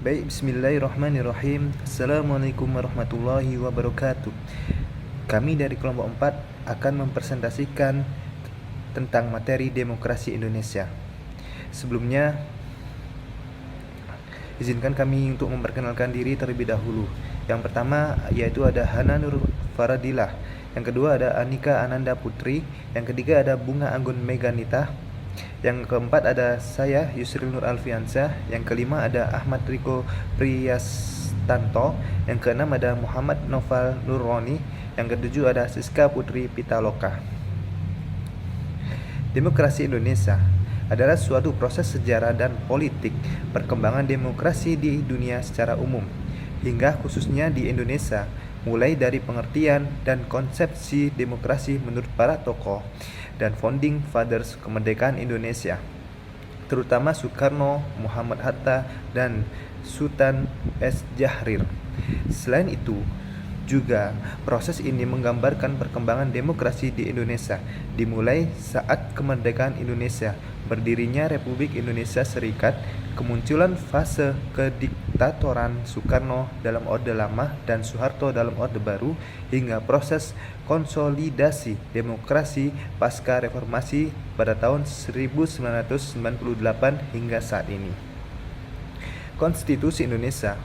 Baik, bismillahirrahmanirrahim. Assalamualaikum warahmatullahi wabarakatuh. Kami dari kelompok 4 akan mempresentasikan tentang materi demokrasi Indonesia. Sebelumnya, izinkan kami untuk memperkenalkan diri terlebih dahulu. Yang pertama yaitu ada Hana Nur Faradilah. Yang kedua ada Anika Ananda Putri. Yang ketiga ada Bunga Anggun Meganita. Yang keempat ada saya, Yusril Nur Alfiansyah. Yang kelima ada Ahmad Riko Priyastanto. Yang keenam ada Muhammad Noval Nurroni. Yang ketujuh ada Siska Putri Pitaloka. Demokrasi Indonesia adalah suatu proses sejarah dan politik perkembangan demokrasi di dunia secara umum, hingga khususnya di Indonesia, mulai dari pengertian dan konsepsi demokrasi menurut para tokoh dan founding fathers kemerdekaan Indonesia, terutama Soekarno, Muhammad Hatta, dan Sultan S. Syahrir. Selain itu, juga proses ini menggambarkan perkembangan demokrasi di Indonesia, dimulai saat kemerdekaan Indonesia, berdirinya Republik Indonesia Serikat, kemunculan fase kediktatoran Soekarno dalam Orde Lama dan Soeharto dalam Orde Baru, hingga proses konsolidasi demokrasi pasca reformasi pada tahun 1998 hingga saat ini. Konstitusi Indonesia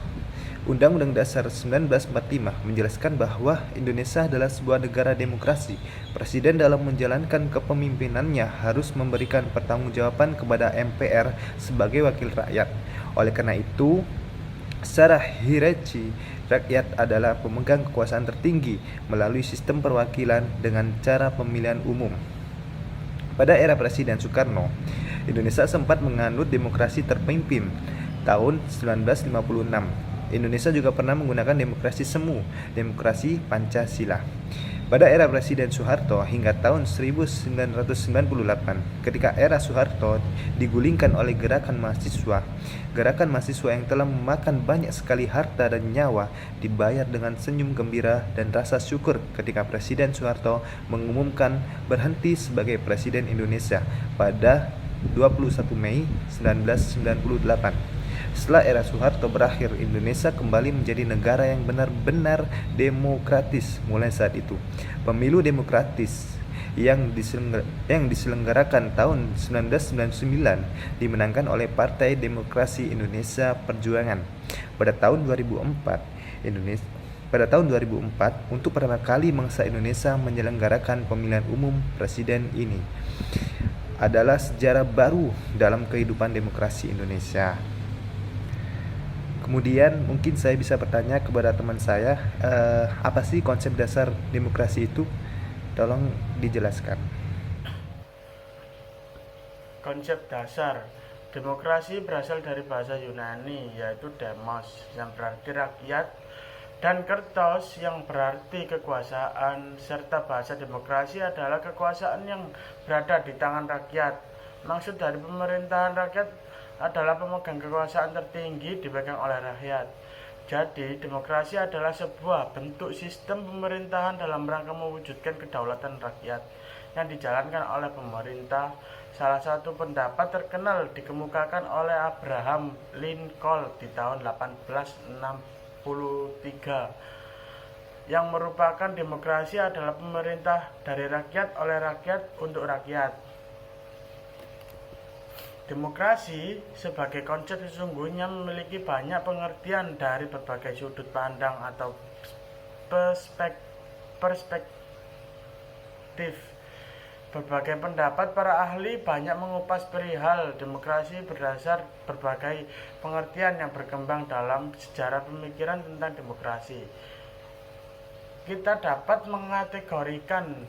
Undang-Undang Dasar 1945 menjelaskan bahwa Indonesia adalah sebuah negara demokrasi. Presiden dalam menjalankan kepemimpinannya harus memberikan pertanggungjawaban kepada MPR sebagai wakil rakyat. Oleh karena itu, secara hierarki, rakyat adalah pemegang kekuasaan tertinggi melalui sistem perwakilan dengan cara pemilihan umum. Pada era Presiden Soekarno, Indonesia sempat menganut demokrasi terpimpin tahun 1956. Indonesia juga pernah menggunakan demokrasi semu, demokrasi Pancasila. Pada era Presiden Soeharto hingga tahun 1998, ketika era Soeharto digulingkan oleh gerakan mahasiswa yang telah memakan banyak sekali harta dan nyawa, dibayar dengan senyum gembira dan rasa syukur ketika Presiden Soeharto mengumumkan berhenti sebagai Presiden Indonesia pada 21 Mei 1998. Setelah era Soeharto berakhir, Indonesia kembali menjadi negara yang benar-benar demokratis. Mulai saat itu, pemilu demokratis yang diselenggarakan tahun 1999 dimenangkan oleh Partai Demokrasi Indonesia Perjuangan. Pada tahun 2004, untuk pertama kali bangsa Indonesia menyelenggarakan pemilihan umum presiden. Ini adalah sejarah baru dalam kehidupan demokrasi Indonesia. Kemudian mungkin saya bisa bertanya kepada teman saya, apa sih konsep dasar demokrasi itu? Tolong dijelaskan. Konsep dasar demokrasi berasal dari bahasa Yunani, yaitu demos, yang berarti rakyat, dan kertos, yang berarti kekuasaan, serta bahasa demokrasi adalah kekuasaan yang berada di tangan rakyat. Maksud dari pemerintahan rakyat adalah pemegang kekuasaan tertinggi dipegang oleh rakyat. Jadi, demokrasi adalah sebuah bentuk sistem pemerintahan dalam rangka mewujudkan kedaulatan rakyat yang dijalankan oleh pemerintah. Salah satu pendapat terkenal dikemukakan oleh Abraham Lincoln di tahun 1863, yang merupakan demokrasi adalah pemerintah dari rakyat, oleh rakyat, untuk rakyat. Demokrasi sebagai konsep sesungguhnya memiliki banyak pengertian dari berbagai sudut pandang atau perspektif. Berbagai pendapat para ahli banyak mengupas perihal demokrasi berdasar berbagai pengertian yang berkembang dalam sejarah pemikiran tentang demokrasi. Kita dapat mengategorikan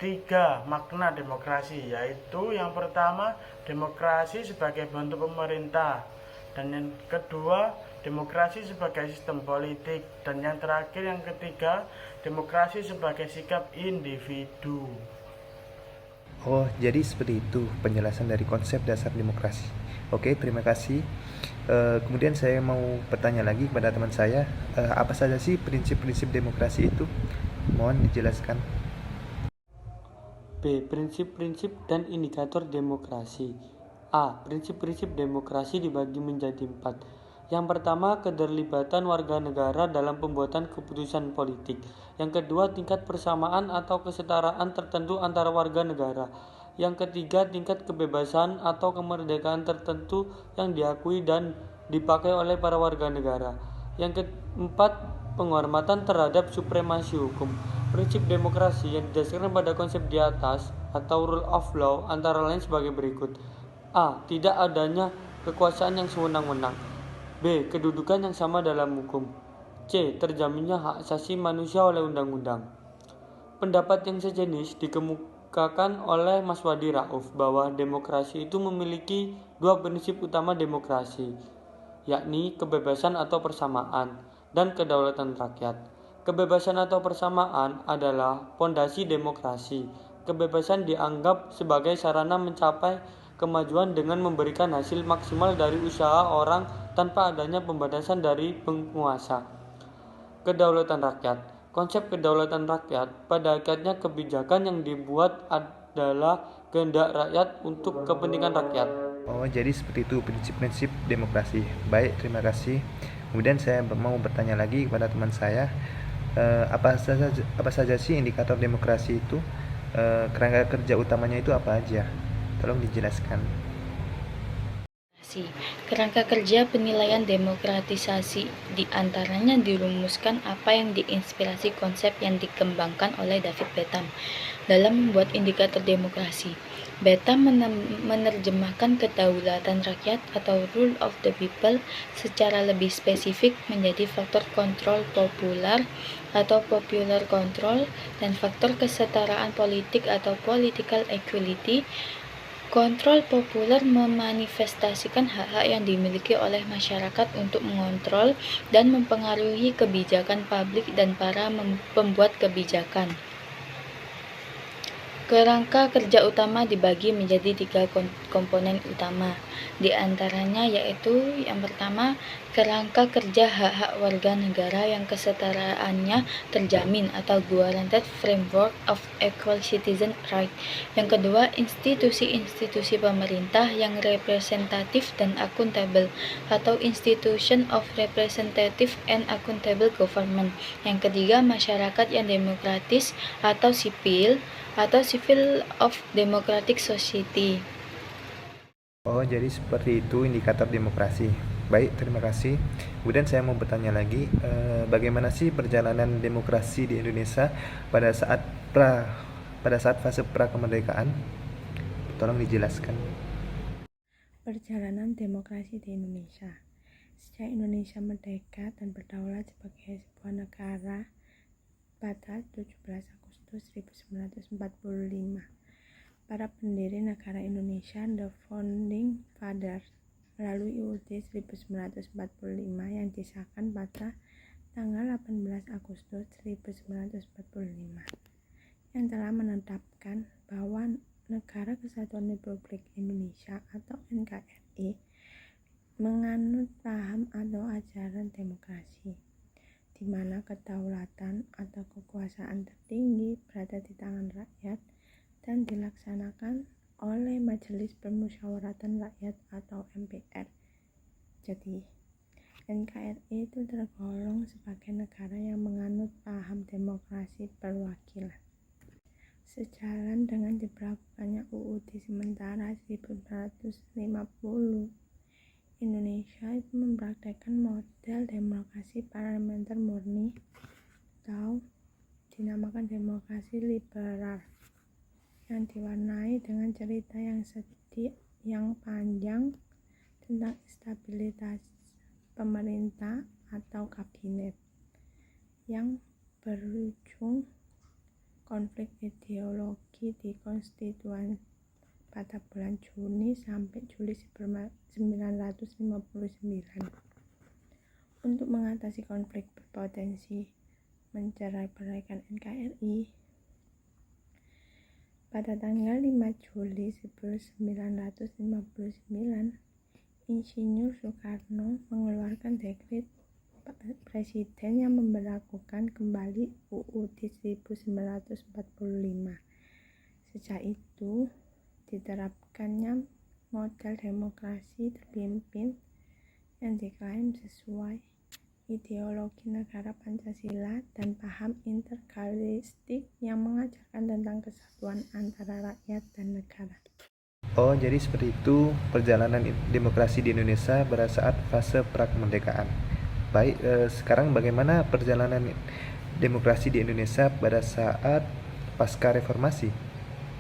3 makna demokrasi, yaitu yang pertama, demokrasi sebagai bentuk pemerintah, dan yang kedua, demokrasi sebagai sistem politik, dan yang terakhir, yang ketiga, demokrasi sebagai sikap individu. Oh, jadi seperti itu penjelasan dari konsep dasar demokrasi. Oke, terima kasih. Kemudian saya mau bertanya lagi kepada teman saya, apa saja sih prinsip-prinsip demokrasi itu? Mohon dijelaskan. B. Prinsip-prinsip dan indikator demokrasi. A. Prinsip-prinsip demokrasi dibagi menjadi 4, Yang pertama, keterlibatan warga negara dalam pembuatan keputusan politik. Yang kedua, tingkat persamaan atau kesetaraan tertentu antara warga negara. Yang ketiga, tingkat kebebasan atau kemerdekaan tertentu yang diakui dan dipakai oleh para warga negara. Yang keempat, penghormatan terhadap supremasi hukum. Prinsip demokrasi yang didasarkan pada konsep di atas atau rule of law antara lain sebagai berikut. A. Tidak adanya kekuasaan yang sewenang-wenang. B. Kedudukan yang sama dalam hukum. C. Terjaminnya hak asasi manusia oleh undang-undang. Pendapat yang sejenis dikemukakan oleh Mas Wadi Rauf bahwa demokrasi itu memiliki dua prinsip utama demokrasi, yakni kebebasan atau persamaan dan kedaulatan rakyat. Kebebasan atau persamaan adalah pondasi demokrasi. Kebebasan dianggap sebagai sarana mencapai kemajuan dengan memberikan hasil maksimal dari usaha orang tanpa adanya pembatasan dari penguasa. Kedaulatan rakyat. Konsep kedaulatan rakyat pada hakikatnya kebijakan yang dibuat adalah kehendak rakyat untuk kepentingan rakyat. Oh, jadi seperti itu prinsip-prinsip demokrasi. Baik, terima kasih. Kemudian saya mau bertanya lagi kepada teman saya, apa saja sih indikator demokrasi itu? Kerangka kerja utamanya itu apa aja? Tolong dijelaskan. Kerangka kerja penilaian demokratisasi di antaranya dirumuskan apa yang diinspirasi konsep yang dikembangkan oleh David Betham dalam membuat indikator demokrasi. Betham menerjemahkan kedaulatan rakyat atau rule of the people secara lebih spesifik menjadi faktor kontrol populer atau popular control dan faktor kesetaraan politik atau political equality. Kontrol populer memanifestasikan hak-hak yang dimiliki oleh masyarakat untuk mengontrol dan mempengaruhi kebijakan publik dan para pembuat kebijakan. Kerangka kerja utama dibagi menjadi 3 komponen utama, di antaranya yaitu yang pertama, kerangka kerja hak-hak warga negara yang kesetaraannya terjamin atau guaranteed framework of equal citizen right. Yang kedua, institusi-institusi pemerintah yang representatif dan accountable atau institution of representative and accountable government. Yang ketiga, masyarakat yang demokratis atau civil of democratic society. Oh, jadi seperti itu indikator demokrasi. Baik, terima kasih. Kemudian saya mau bertanya lagi, bagaimana sih perjalanan demokrasi di Indonesia pada saat fase prakemerdekaan? Tolong dijelaskan. Perjalanan demokrasi di Indonesia. Sejak Indonesia merdeka dan berdaulat sebagai sebuah negara pada 17 Agustus 1945, para pendiri negara Indonesia, the Founding Fathers, melalui UUD 1945 yang disahkan pada tanggal 18 Agustus 1945, yang telah menetapkan bahwa Negara Kesatuan Republik Indonesia atau NKRI menganut paham atau ajaran demokrasi, di mana kedaulatan atau kekuasaan tertinggi berada di tangan rakyat dan dilaksanakan oleh Majelis Permusyawaratan Rakyat atau MPR. Jadi, NKRI itu tergolong sebagai negara yang menganut paham demokrasi perwakilan. Sejalan dengan diberlakukannya UUD sementara 1950, Indonesia itu mempraktekkan model demokrasi parlementer murni atau dinamakan demokrasi liberal yang diwarnai dengan cerita yang panjang tentang stabilitas pemerintah atau kabinet yang berujung konflik ideologi di konstituen pada bulan Juni sampai Juli 1959. Untuk mengatasi konflik berpotensi mencerai-beraikan NKRI, pada tanggal 5 Juli 1959, Insinyur Soekarno mengeluarkan dekret Presiden yang memberlakukan kembali UUD 1945. Sejak itu diterapkannya model demokrasi terpimpin yang diklaim sesuai ideologi negara Pancasila dan paham integralistik yang mengajarkan tentang kesatuan antara rakyat dan negara. Oh, jadi seperti itu perjalanan demokrasi di Indonesia pada saat fase prakemerdekaan. Baik, sekarang bagaimana perjalanan demokrasi di Indonesia pada saat pasca reformasi?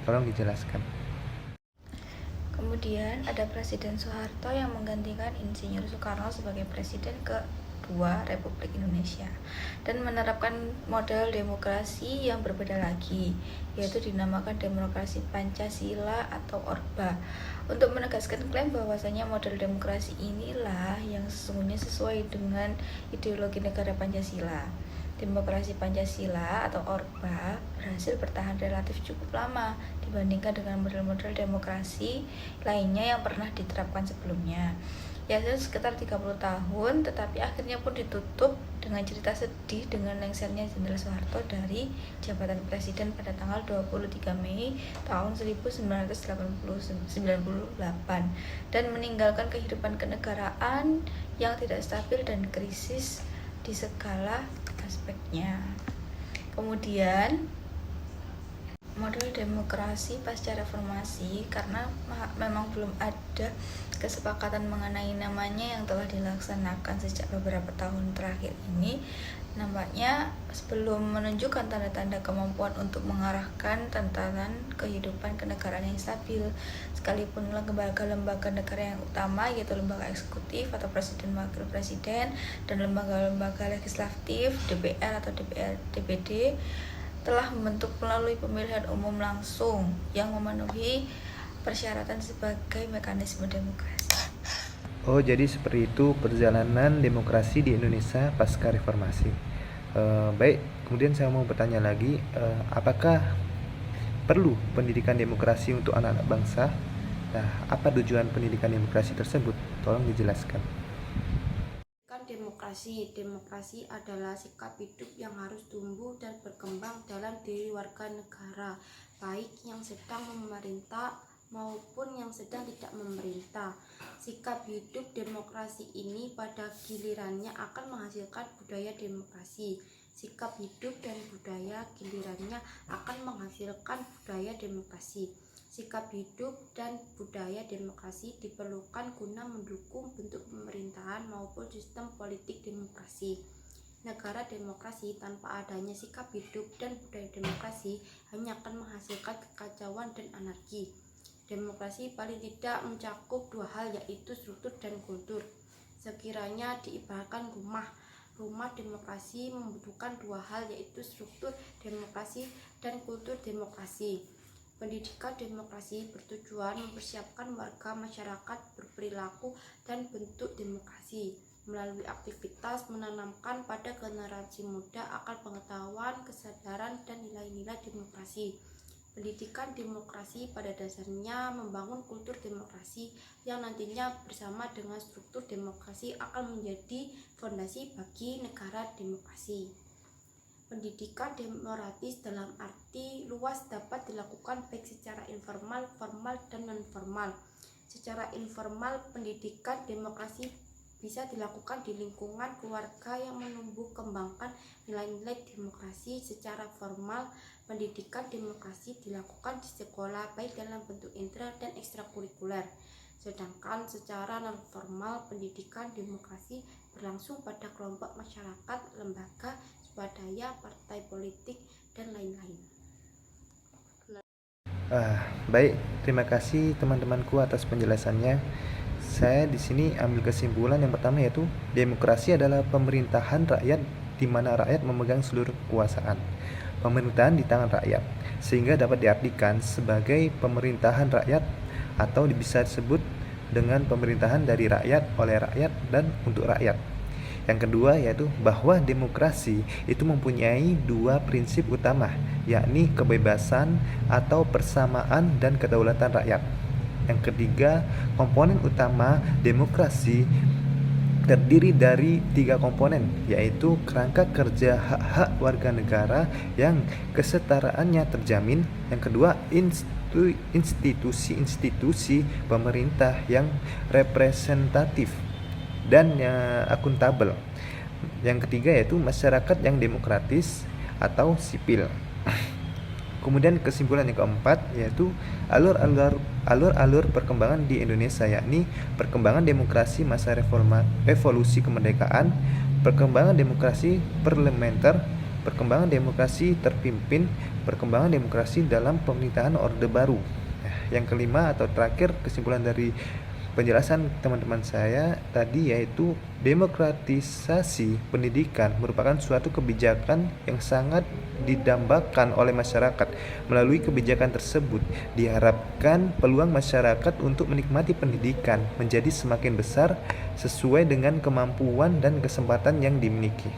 Tolong dijelaskan. Kemudian ada Presiden Soeharto yang menggantikan Insinyur Soekarno sebagai Presiden kedua Republik Indonesia dan menerapkan model demokrasi yang berbeda lagi, yaitu dinamakan demokrasi Pancasila atau Orba, untuk menegaskan klaim bahwasanya model demokrasi inilah yang sesungguhnya sesuai dengan ideologi negara Pancasila. Demokrasi Pancasila atau Orba berhasil bertahan relatif cukup lama dibandingkan dengan model-model demokrasi lainnya yang pernah diterapkan sebelumnya, yaitu sekitar 30 tahun, tetapi akhirnya pun ditutup dengan cerita sedih dengan lengsernya Jenderal Soeharto dari jabatan presiden pada tanggal 23 Mei tahun 1998 dan meninggalkan kehidupan kenegaraan yang tidak stabil dan krisis di segala aspeknya. Kemudian model demokrasi pasca reformasi, karena memang belum ada kesepakatan mengenai namanya yang telah dilaksanakan sejak beberapa tahun terakhir ini, nampaknya sebelum menunjukkan tanda-tanda kemampuan untuk mengarahkan tatanan kehidupan kenegaraan yang stabil, sekalipun lembaga-lembaga negara yang utama yaitu lembaga eksekutif atau presiden wakil presiden dan lembaga-lembaga legislatif DPR atau DPD telah membentuk melalui pemilihan umum langsung yang memenuhi persyaratan sebagai mekanisme demokrasi. Oh, jadi seperti itu perjalanan demokrasi di Indonesia pasca reformasi. Baik, kemudian saya mau bertanya lagi, apakah perlu pendidikan demokrasi untuk anak-anak bangsa? Nah, apa tujuan pendidikan demokrasi tersebut? Tolong dijelaskan. Demokrasi adalah sikap hidup yang harus tumbuh dan berkembang dalam diri warga negara, baik yang sedang memerintah maupun yang sedang tidak memerintah. Sikap hidup demokrasi ini pada gilirannya akan menghasilkan budaya demokrasi. Sikap hidup dan budaya gilirannya akan menghasilkan budaya demokrasi. Sikap hidup dan budaya demokrasi diperlukan guna mendukung bentuk pemerintahan maupun sistem politik demokrasi. Negara demokrasi tanpa adanya sikap hidup dan budaya demokrasi hanya akan menghasilkan kekacauan dan anarki. Demokrasi paling tidak mencakup dua hal, yaitu struktur dan kultur. Sekiranya diibaratkan rumah demokrasi membutuhkan dua hal, yaitu struktur demokrasi dan kultur demokrasi. Pendidikan demokrasi bertujuan mempersiapkan warga masyarakat berperilaku dan bentuk demokrasi melalui aktivitas menanamkan pada generasi muda akal pengetahuan, kesadaran, dan nilai-nilai demokrasi. Pendidikan demokrasi pada dasarnya membangun kultur demokrasi yang nantinya bersama dengan struktur demokrasi akan menjadi fondasi bagi negara demokrasi. Pendidikan demokratis dalam arti luas dapat dilakukan baik secara informal, formal, dan non-formal. Secara informal, pendidikan demokrasi bisa dilakukan di lingkungan keluarga yang menumbuh kembangkan nilai-nilai demokrasi. Secara formal, pendidikan demokrasi dilakukan di sekolah baik dalam bentuk intra dan ekstrakurikuler. Sedangkan secara non-formal, pendidikan demokrasi berlangsung pada kelompok masyarakat, lembaga, swadaya, partai politik, dan lain-lain. Baik, terima kasih teman-temanku atas penjelasannya. Saya di sini ambil kesimpulan yang pertama, yaitu demokrasi adalah pemerintahan rakyat di mana rakyat memegang seluruh kekuasaan. Pemerintahan di tangan rakyat, sehingga dapat diartikan sebagai pemerintahan rakyat atau bisa disebut dengan pemerintahan dari rakyat, oleh rakyat, dan untuk rakyat. Yang kedua yaitu bahwa demokrasi itu mempunyai dua prinsip utama, yakni kebebasan atau persamaan dan kedaulatan rakyat. Yang ketiga, komponen utama demokrasi terdiri dari tiga komponen, yaitu kerangka kerja hak-hak warga negara yang kesetaraannya terjamin. Yang kedua, institusi-institusi pemerintah yang representatif. dan akuntabel. Yang ketiga yaitu masyarakat yang demokratis atau sipil. Kemudian kesimpulan yang keempat yaitu alur-alur perkembangan di Indonesia, yakni perkembangan demokrasi masa revolusi kemerdekaan, perkembangan demokrasi parlementer, perkembangan demokrasi terpimpin, perkembangan demokrasi dalam pemerintahan Orde Baru. Yang kelima atau terakhir kesimpulan dari penjelasan teman-teman saya tadi yaitu demokratisasi pendidikan merupakan suatu kebijakan yang sangat didambakan oleh masyarakat. Melalui kebijakan tersebut diharapkan peluang masyarakat untuk menikmati pendidikan menjadi semakin besar sesuai dengan kemampuan dan kesempatan yang dimiliki.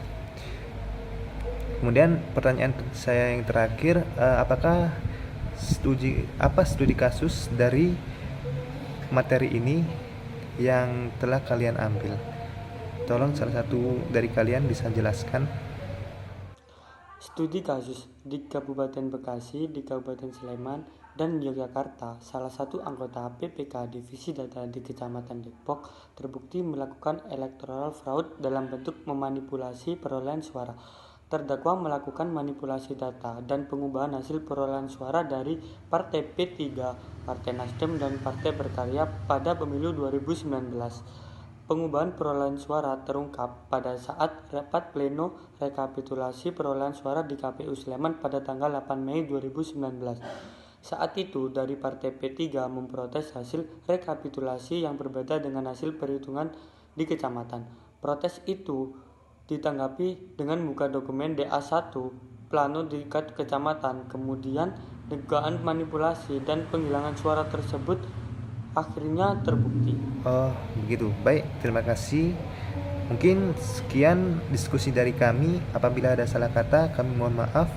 Kemudian pertanyaan saya yang terakhir, apakah studi kasus dari materi ini yang telah kalian ambil? Tolong salah satu dari kalian bisa jelaskan. Studi kasus di Kabupaten Bekasi, di Kabupaten Sleman, dan Yogyakarta, salah satu anggota PPK Divisi Data di Kecamatan Depok terbukti melakukan electoral fraud dalam bentuk memanipulasi perolehan suara. Terdakwa melakukan manipulasi data dan pengubahan hasil perolehan suara dari Partai P3, Partai Nasdem, dan Partai Berkarya pada pemilu 2019. Pengubahan perolehan suara terungkap pada saat rapat pleno rekapitulasi perolehan suara di KPU Sleman pada tanggal 8 Mei 2019. Saat itu, dari Partai P3 memprotes hasil rekapitulasi yang berbeda dengan hasil perhitungan di kecamatan. Protes itu ditanggapi dengan buka dokumen DA1 plano di kecamatan. Kemudian dugaan manipulasi dan penghilangan suara tersebut akhirnya terbukti. Oh, begitu. Baik, terima kasih. Mungkin sekian diskusi dari kami. Apabila ada salah kata, kami mohon maaf.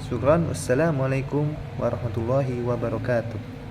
Syukran. Wassalamualaikum warahmatullahi wabarakatuh.